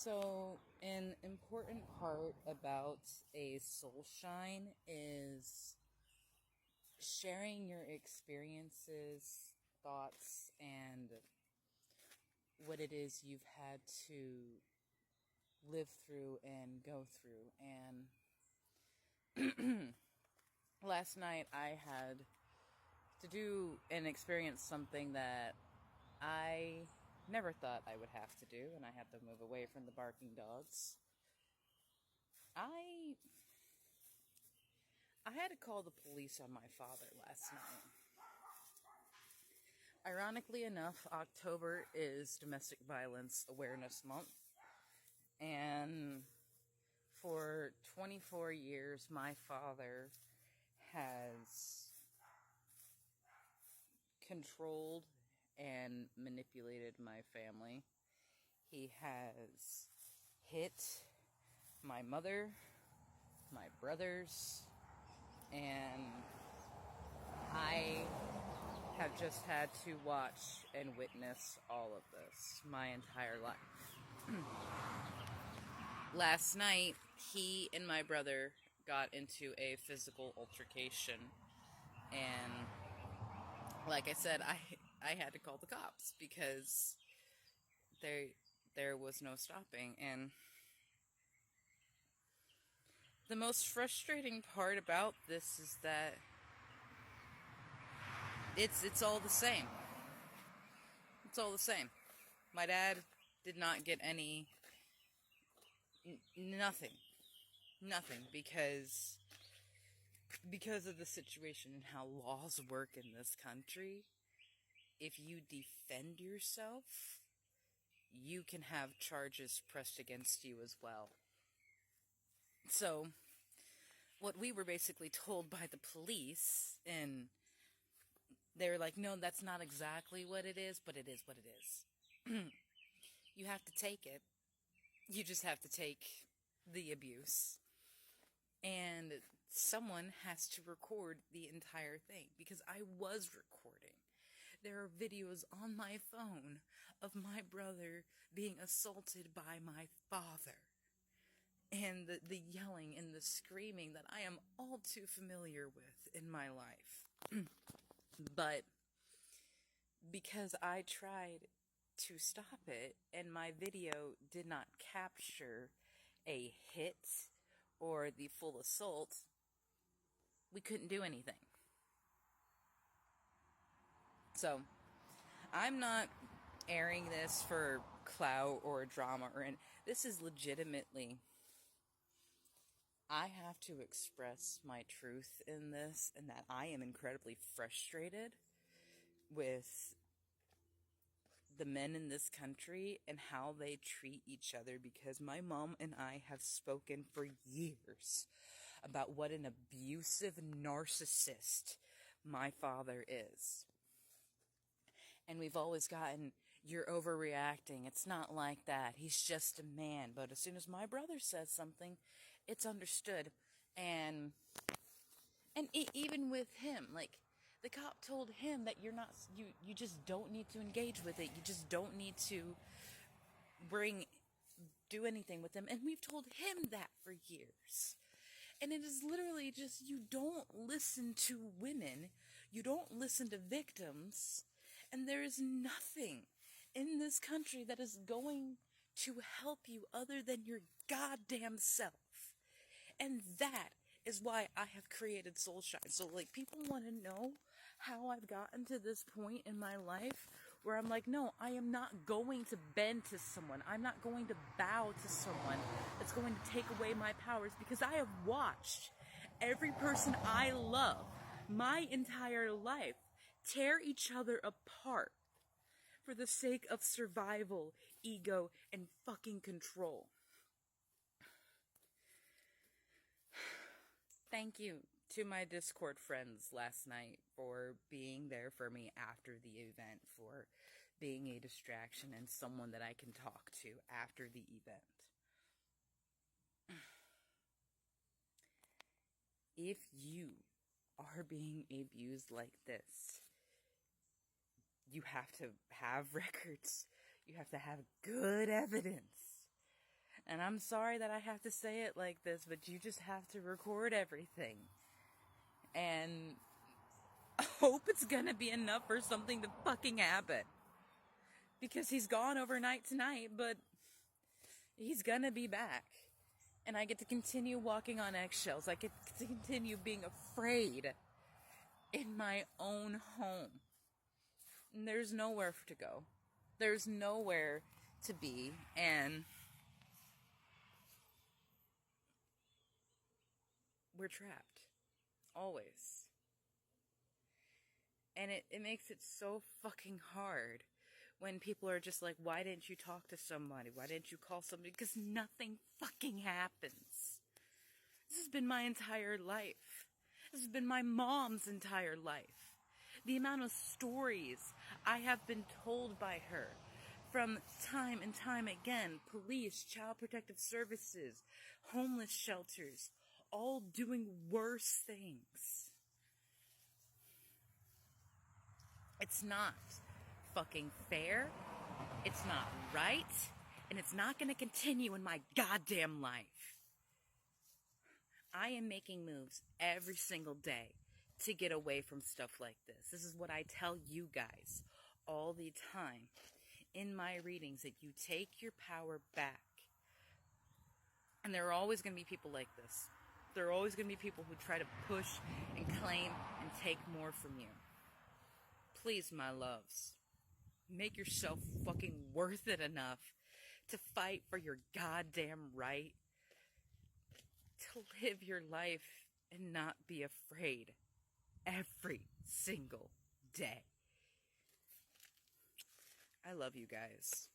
So, an important part about a soul shine is sharing your experiences, thoughts, and what it is you've had to live through and go through. And last night I had to do and experience something that I never thought I would have to do, and I had to move away from the barking dogs. I I had to call the police on my father last night. Ironically enough, October is Domestic Violence Awareness Month, and for 24 years, my father has controlled and manipulated my family. He has hit my mother, my brothers, and I have just had to watch and witness all of this my entire life. Last night, he and my brother got into a physical altercation, and like I said, I had to call the cops because there was no stopping. And the most frustrating part about this is that it's all the same. It's all the same. My dad did not get nothing because of the situation and how laws work in this country. If you defend yourself, you can have charges pressed against you as well. So, what we were basically told by the police, and they were like, no, that's not exactly what it is, but it is what it is. You have to take it. You just have to take the abuse. And someone has to record the entire thing, because I was recording. There are videos on my phone of my brother being assaulted by my father. And the yelling and the screaming that I am all too familiar with in my life. But because I tried to stop it, and my video did not capture a hit or the full assault, we couldn't do anything. So, I'm not airing this for clout or drama this is legitimately, I have to express my truth in this, and that I am incredibly frustrated with the men in this country and how they treat each other, because my mom and I have spoken for years about what an abusive narcissist my father is. And we've always gotten, you're overreacting, it's not like that, he's just a man. But as soon as my brother says something, it's understood. And even with him, like, the cop told him that you just don't need to engage with it. You just don't need to do anything with them. And we've told him that for years. And it is literally just, you don't listen to women. You don't listen to victims. And there is nothing in this country that is going to help you other than your goddamn self. And that is why I have created Soulshine. So, like, people want to know how I've gotten to this point in my life where I'm like, no, I am not going to bend to someone. I'm not going to bow to someone that's going to take away my powers, because I have watched every person I love my entire life tear each other apart for the sake of survival, ego, and fucking control. Thank you to my Discord friends last night for being there for me after the event, for being a distraction and someone that I can talk to after the event. If you are being abused like this, you have to have records. You have to have good evidence. And I'm sorry that I have to say it like this, but you just have to record everything. And hope it's gonna be enough for something to fucking happen. Because he's gone overnight tonight, but he's gonna be back. And I get to continue walking on eggshells. I get to continue being afraid in my own home. And there's nowhere to go. There's nowhere to be. And we're trapped. Always. And it makes it so fucking hard when people are just like, why didn't you talk to somebody? Why didn't you call somebody? Because nothing fucking happens. This has been my entire life. This has been my mom's entire life. The amount of stories I have been told by her from time and time again, police, child protective services, homeless shelters, all doing worse things. It's not fucking fair, it's not right, and it's not going to continue in my goddamn life. I am making moves every single day to get away from stuff like this. This is what I tell you guys all the time in my readings, that you take your power back. And there are always going to be people like this. There are always going to be people who try to push and claim and take more from you. Please, my loves, make yourself fucking worth it enough to fight for your goddamn right to live your life and not be afraid every single day. I love you guys.